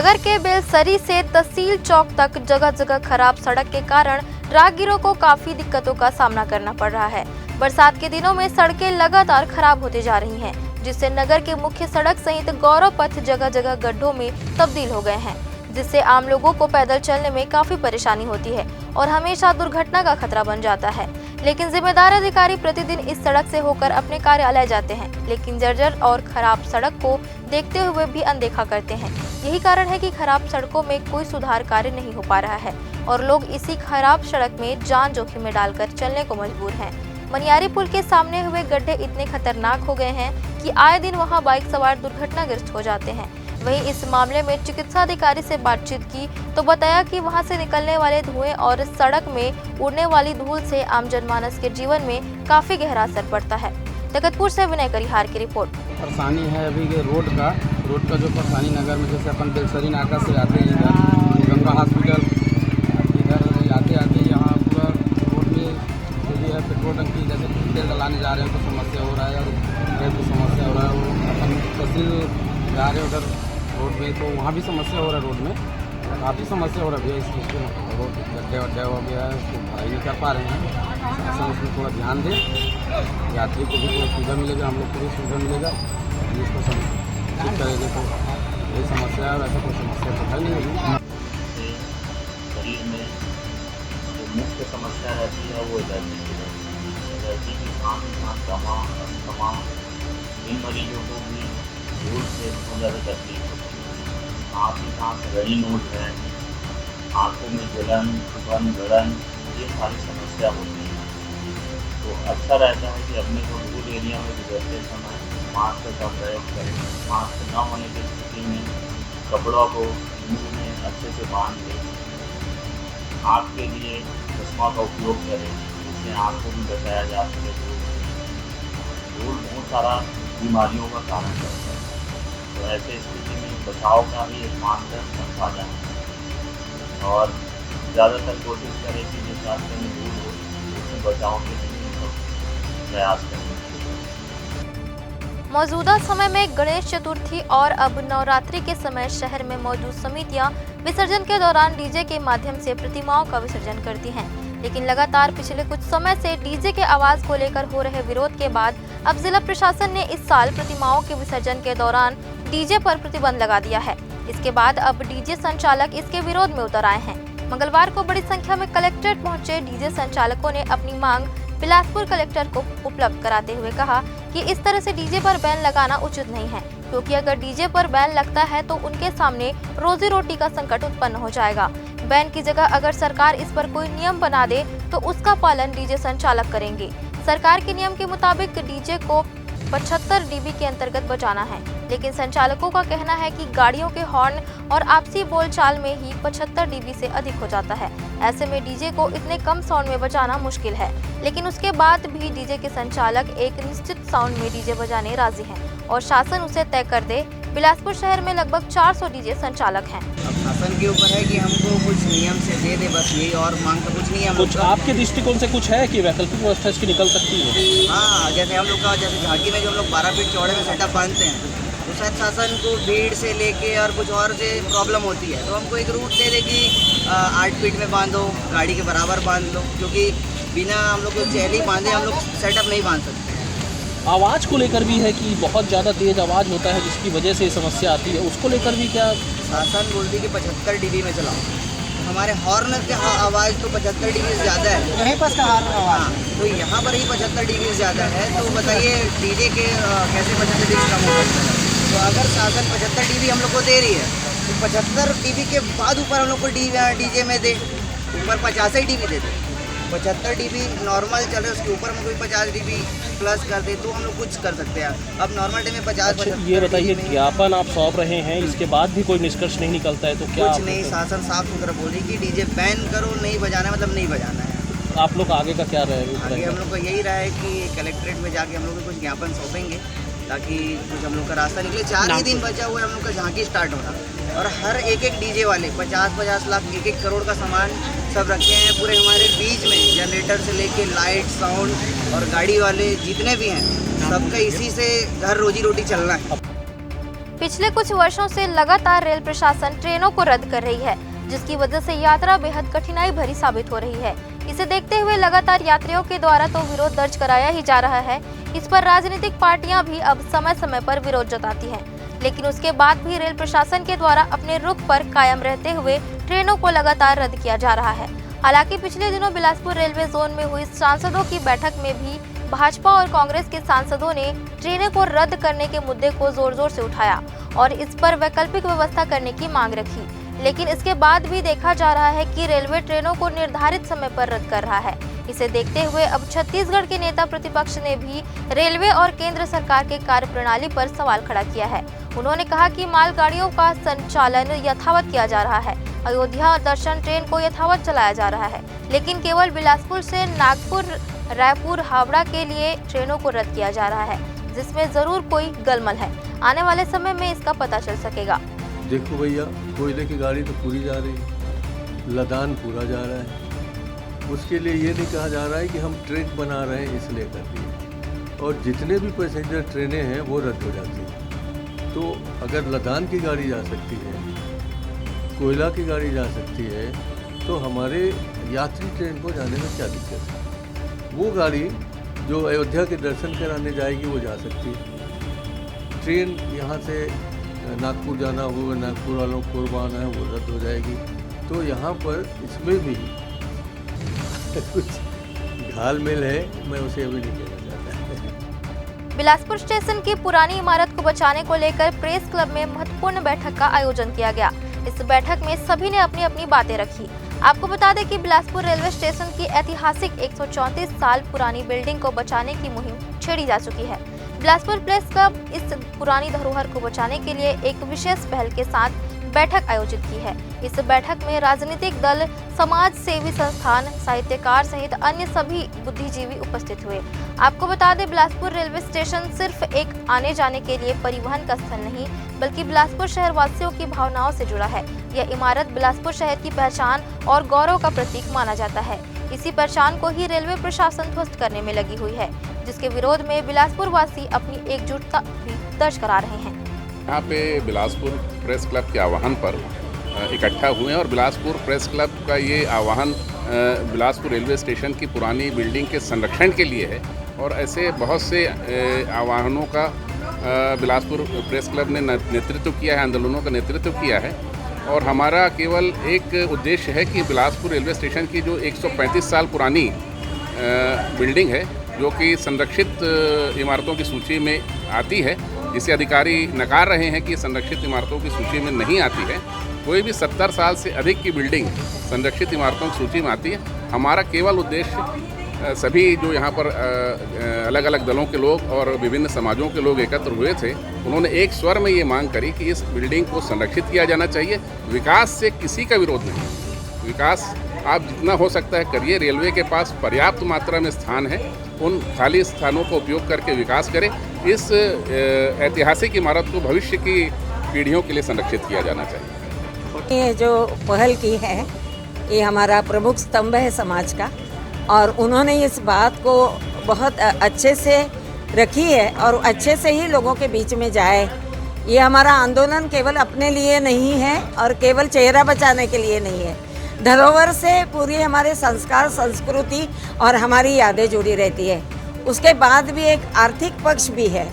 नगर के बेलसरी से तहसील चौक तक जगह जगह खराब सड़क के कारण राहगीरों को काफी दिक्कतों का सामना करना पड़ रहा है। बरसात के दिनों में सड़कें लगातार खराब होती जा रही हैं, जिससे नगर के मुख्य सड़क सहित गौरव पथ जगह जगह गड्ढों में तब्दील हो गए हैं, जिससे आम लोगों को पैदल चलने में काफी परेशानी होती है और हमेशा दुर्घटना का खतरा बन जाता है। लेकिन जिम्मेदार अधिकारी प्रतिदिन इस सड़क से होकर अपने कार्यालय जाते हैं, लेकिन जर्जर और खराब सड़क को देखते हुए भी अनदेखा करते हैं। यही कारण है कि खराब सड़कों में कोई सुधार कार्य नहीं हो पा रहा है और लोग इसी खराब सड़क में जान जोखिम में डालकर चलने को मजबूर हैं। मनियारी पुल के सामने हुए गड्ढे इतने खतरनाक हो गए हैं कि आए दिन वहां बाइक सवार दुर्घटनाग्रस्त हो जाते हैं। वहीं इस मामले में चिकित्सा अधिकारी से बातचीत की तो बताया कि वहां से निकलने वाले धुएं और सड़क में उड़ने वाली धूल से आम जनमानस के जीवन में काफी गहरा असर पड़ता है। तकतपुर से विनय करिहार की रिपोर्ट। परेशानी है अभी के रोड का जो परेशानी नगर में, जैसे अपन बेलसरी नाका से आते हैं इधर गंगा हॉस्पिटल, इधर आते यहाँ पूरा रोड में जो भी है पेट्रोल टंकी जैसे तेल डलाने जा रहे हैं तो समस्या हो रहा है और गैस की समस्या हो रहा है। वो अपन तहसील जा रहे हैं उधर रोड में तो वहाँ भी समस्या हो रहा है, रोड में काफ़ी समस्या हो रहा है। इस चीज़ को रोड गड्ढे वड्ढे हो गया है, उसको भराई नहीं कर पा रहे हैं। शासन उसमें थोड़ा ध्यान दे, यात्री को भी थोड़ा सुविधा मिलेगा, हम लोग को भी सुविधा मिलेगा। इसको ठीक करेंगे तो यही समस्या है और ऐसा कोई समस्या तो है नहीं होगी। शरीर में जो मुख्य समस्या रहती है वो एलर्जी की साथ तमाम इन मरीजों को भी धूल से बहुत ज़्यादा तकलीफ होती है। साथ ही साथ रड़ी नोट है, आँखों में जलन, सुगन, गड़न, ये सारी समस्या होती है। तो अच्छा रहता है कि अपने को धूल एरिया में गुजरते समय मास्क का प्रयोग करें। मास्क न होने की स्थिति में कपड़ों को मुँह में अच्छे से बांध दें। आँख के लिए चश्मा का उपयोग करें, जिससे आँखों में बचाया जा सके। धूल बहुत सारा बीमारियों का कारण बनता है, तो ऐसे स्थिति में बचाव का ही एक मानदंड रखा जाए और ज़्यादातर कोशिश करें कि जिस रास्ते में धूल हो उसमें बचाव के लिए प्रयास करें। मौजूदा समय में गणेश चतुर्थी और अब नवरात्रि के समय शहर में मौजूद समितियां विसर्जन के दौरान डीजे के माध्यम से प्रतिमाओं का विसर्जन करती हैं, लेकिन लगातार पिछले कुछ समय से डीजे के आवाज को लेकर हो रहे विरोध के बाद अब जिला प्रशासन ने इस साल प्रतिमाओं के विसर्जन के दौरान डीजे पर प्रतिबंध लगा दिया है। इसके बाद अब डीजे संचालक इसके विरोध में उतर आए हैं। मंगलवार को बड़ी संख्या में कलेक्ट्रेट पहुंचे डीजे संचालकों ने अपनी मांग बिलासपुर कलेक्टर को उपलब्ध कराते हुए कहा कि इस तरह से डीजे पर बैन लगाना उचित नहीं है, क्योंकि अगर डीजे पर बैन लगता है तो उनके सामने रोजी रोटी का संकट उत्पन्न हो जाएगा। बैन की जगह अगर सरकार इस पर कोई नियम बना दे तो उसका पालन डीजे संचालक करेंगे। सरकार के नियम के मुताबिक डीजे को 75 डीबी के अंतर्गत बजाना है, लेकिन संचालकों का कहना है कि गाड़ियों के हॉर्न और आपसी बोलचाल में ही 75 डीबी से अधिक हो जाता है। ऐसे में डीजे को इतने कम साउंड में बजाना मुश्किल है, लेकिन उसके बाद भी डीजे के संचालक एक निश्चित साउंड में डीजे बजाने राजी हैं और शासन उसे तय कर दे। बिलासपुर शहर में लगभग 400 डीजे संचालक हैं। अब शासन के ऊपर है कि हमको कुछ नियम से दे दे, बस यही, और मांग तो कुछ नहीं है। कुछ आपके दृष्टिकोण से कुछ है कि वैकल्पिक व्यवस्था इसकी निकल सकती है? हाँ, जैसे हम लोग का जैसे झांकी में जो हम लोग 12 फीट चौड़े में सेटअप बांधते हैं, तो शायद शासन को भीड़ से लेके और कुछ और से प्रॉब्लम होती है, तो हमको एक रूट दे दे कि 8 फीट में बांधो, गाड़ी के बराबर बांध लो, क्योंकि बिना हम लोग को चैली बांधे हम लोग सेटअप नहीं बांध सकते। आवाज़ को लेकर भी है कि बहुत ज़्यादा तेज़ आवाज़ होता है जिसकी वजह से समस्या आती है, उसको लेकर भी क्या शासन बोलती है कि 75 डीबी में चलाओ। हमारे हॉर्न की आवाज़ तो 75 डीबी से ज़्यादा है, यहीं पास का हॉर्न आवाज़, तो यहाँ पर ही 75 डीबी से ज़्यादा है। तो बताइए डीजे के कैसे 75 डीबी कम हो सकता है? तो अगर शासन 75 डीबी हम लोग को दे रही है तो 75 डीबी के बाद ऊपर हम लोग को डीजे में दे, ऊपर 85 डीबी दे दे। 75 डीबी नॉर्मल चल रहे, उसके ऊपर में कोई 50 डीबी प्लस कर दे तो हम लोग कुछ कर सकते हैं। अब नॉर्मल डे में 50। अच्छा, ये बताइए ज्ञापन आप सौंप रहे हैं, इसके बाद भी कोई निष्कर्ष नहीं निकलता है तो क्या? कुछ नहीं, शासन साफ सुथरा बोल रही कि डीजे बैन करो, नहीं बजाना मतलब नहीं बजाना है। आप लोग आगे का क्या रहेगा? आगे हम लोग का यही रहा है कि कलेक्ट्रेट में जाके हम लोग कुछ ज्ञापन सौंपेंगे ताकि कुछ हम लोग का रास्ता निकले। 4 ही दिन बचा हुआ है हम लोग का झांकी स्टार्ट होना, और हर एक डीजे वाले 50-50 लाख 1-1 करोड़ का सामान सब रखे हैं पूरे हमारे बीच में। जनरेटर से लेके लाइट, साउंड और गाड़ी वाले जितने भी हैं, सबका इसी से घर रोजी रोटी चलना है। पिछले कुछ वर्षों से लगातार रेल प्रशासन ट्रेनों को रद्द कर रही है, जिसकी वजह से यात्रा बेहद कठिनाई भरी साबित हो रही है। इसे देखते हुए लगातार यात्रियों के द्वारा तो विरोध दर्ज कराया ही जा रहा है। इस पर राजनीतिक पार्टियां भी अब समय समय पर विरोध जताती हैं, लेकिन उसके बाद भी रेल प्रशासन के द्वारा अपने रुख पर कायम रहते हुए ट्रेनों को लगातार रद्द किया जा रहा है। हालांकि पिछले दिनों बिलासपुर रेलवे जोन में हुई सांसदों की बैठक में भी भाजपा और कांग्रेस के सांसदों ने ट्रेनों को रद्द करने के मुद्दे को जोर जोर से उठाया और इस पर वैकल्पिक व्यवस्था करने की मांग रखी। लेकिन इसके बाद भी देखा जा रहा है कि रेलवे ट्रेनों को निर्धारित समय पर रद्द कर रहा है। इसे देखते हुए अब छत्तीसगढ़ के नेता प्रतिपक्ष ने भी रेलवे और केंद्र सरकार के कार्यप्रणाली पर सवाल खड़ा किया है। उन्होंने कहा कि मालगाड़ियों का संचालन यथावत किया जा रहा है, अयोध्या दर्शन ट्रेन को यथावत चलाया जा रहा है, लेकिन केवल बिलासपुर से नागपुर, रायपुर, हावड़ा के लिए ट्रेनों को रद्द किया जा रहा है, जिसमें जरूर कोई गलमल है। आने वाले समय में इसका पता चल सकेगा। देखो भैया, कोयले की गाड़ी तो पूरी जा रही है, लदान पूरा जा रहा है। उसके लिए ये नहीं कहा जा रहा है कि हम ट्रैक बना रहे हैं इसलिए कर रही है, और जितने भी पैसेंजर ट्रेनें हैं वो रद्द हो जाती हैं। तो अगर लदान की गाड़ी जा सकती है, कोयला की गाड़ी जा सकती है, तो हमारे यात्री ट्रेन को जाने में क्या दिक्कत है? वो गाड़ी जो अयोध्या के दर्शन कराने जाएगी वो जा सकती है। ट्रेन यहाँ से नागपुर जाना हो, नागपुर वालों को कुर्बान है, वो रद्द हो जाएगी। तो यहाँ पर इसमें भी कुछ घालमेल है, मैं उसे अभी नहीं कहना चाहता। बिलासपुर स्टेशन की पुरानी इमारत को बचाने को लेकर प्रेस क्लब में महत्वपूर्ण बैठक का आयोजन किया गया। इस बैठक में सभी ने अपनी अपनी बातें रखी। आपको बता दें कि बिलासपुर रेलवे स्टेशन की ऐतिहासिक 134 साल पुरानी बिल्डिंग को बचाने की मुहिम छेड़ी जा चुकी है। बिलासपुर प्रेस क्लब इस पुरानी धरोहर को बचाने के लिए एक विशेष पहल के साथ बैठक आयोजित की है। इस बैठक में राजनीतिक दल, समाज सेवी संस्थान, साहित्यकार सहित अन्य सभी बुद्धिजीवी उपस्थित हुए। आपको बता दें, बिलासपुर रेलवे स्टेशन सिर्फ एक आने जाने के लिए परिवहन का स्थल नहीं, बल्कि बिलासपुर शहर वासियों की भावनाओं से जुड़ा है। यह इमारत बिलासपुर शहर की पहचान और गौरव का प्रतीक माना जाता है। इसी पहचान को ही रेलवे प्रशासन ध्वस्त करने में लगी हुई है, जिसके विरोध में बिलासपुर वासी अपनी एकजुटता भी दर्ज करा रहे हैं। यहाँ पे बिलासपुर प्रेस क्लब के आह्वान पर इकट्ठा हुए हैं और बिलासपुर प्रेस क्लब का ये आह्वान बिलासपुर रेलवे स्टेशन की पुरानी बिल्डिंग के संरक्षण के लिए है। और ऐसे बहुत से आह्वानों का बिलासपुर प्रेस क्लब ने नेतृत्व किया है, आंदोलनों का नेतृत्व किया है। और हमारा केवल एक उद्देश्य है कि बिलासपुर रेलवे स्टेशन की जो 135 साल पुरानी बिल्डिंग है, जो कि संरक्षित इमारतों की सूची में आती है, जिसे अधिकारी नकार रहे हैं कि संरक्षित इमारतों की सूची में नहीं आती है। कोई भी 70 साल से अधिक की बिल्डिंग संरक्षित इमारतों की सूची में आती है। हमारा केवल उद्देश्य सभी जो यहाँ पर अलग अलग दलों के लोग और विभिन्न समाजों के लोग एकत्र हुए थे, उन्होंने एक स्वर में ये मांग करी कि इस बिल्डिंग को संरक्षित किया जाना चाहिए। विकास से किसी का विरोध नहीं, विकास आप जितना हो सकता है करिए। रेलवे के पास पर्याप्त मात्रा में स्थान है, उन खाली स्थानों का उपयोग करके विकास करें। इस ऐतिहासिक इमारत को भविष्य की पीढ़ियों के लिए संरक्षित किया जाना चाहिए। ये जो पहल की है, ये हमारा प्रमुख स्तंभ है समाज का, और उन्होंने इस बात को बहुत अच्छे से रखी है और अच्छे से ही लोगों के बीच में जाए। ये हमारा आंदोलन केवल अपने लिए नहीं है और केवल चेहरा बचाने के लिए नहीं है। धरोहर से पूरी हमारे संस्कार, संस्कृति और हमारी यादें जुड़ी रहती है। उसके बाद भी एक आर्थिक पक्ष भी है,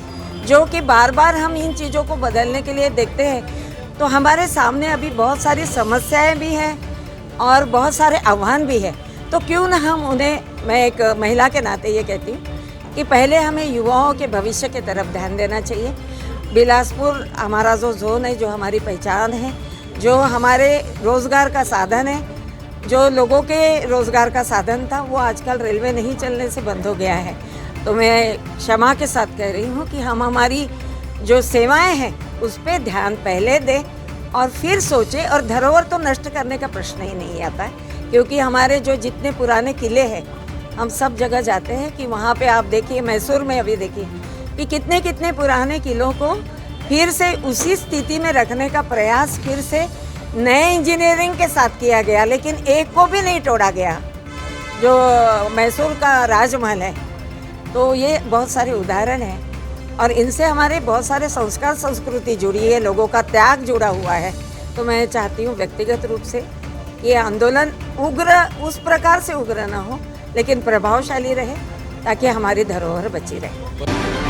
जो कि बार बार हम इन चीज़ों को बदलने के लिए देखते हैं। तो हमारे सामने अभी बहुत सारी समस्याएं भी हैं और बहुत सारे आह्वान भी हैं। तो क्यों ना हम उन्हें, मैं एक महिला के नाते ये कहती हूँ कि पहले हमें युवाओं के भविष्य की तरफ ध्यान देना चाहिए। बिलासपुर हमारा जो जोन है, जो हमारी पहचान है, जो हमारे रोज़गार का साधन है, जो लोगों के रोज़गार का साधन था, वो आजकल रेलवे नहीं चलने से बंद हो गया है। तो मैं क्षमा के साथ कह रही हूँ कि हम हमारी जो सेवाएं हैं उस पर ध्यान पहले दें और फिर सोचें। और धरोहर तो नष्ट करने का प्रश्न ही नहीं आता है, क्योंकि हमारे जो जितने पुराने किले हैं, हम सब जगह जाते हैं कि वहाँ पे आप देखिए, मैसूर में अभी देखिए कि कितने कितने पुराने किलों को फिर से उसी स्थिति में रखने का प्रयास फिर से नए इंजीनियरिंग के साथ किया गया, लेकिन एक को भी नहीं तोड़ा गया, जो मैसूर का राजमहल है। तो ये बहुत सारे उदाहरण हैं और इनसे हमारे बहुत सारे संस्कार संस्कृति जुड़ी है, लोगों का त्याग जुड़ा हुआ है। तो मैं चाहती हूँ व्यक्तिगत रूप से ये आंदोलन उग्र उस प्रकार से उग्र ना हो, लेकिन प्रभावशाली रहे ताकि हमारी धरोहर बची रहे।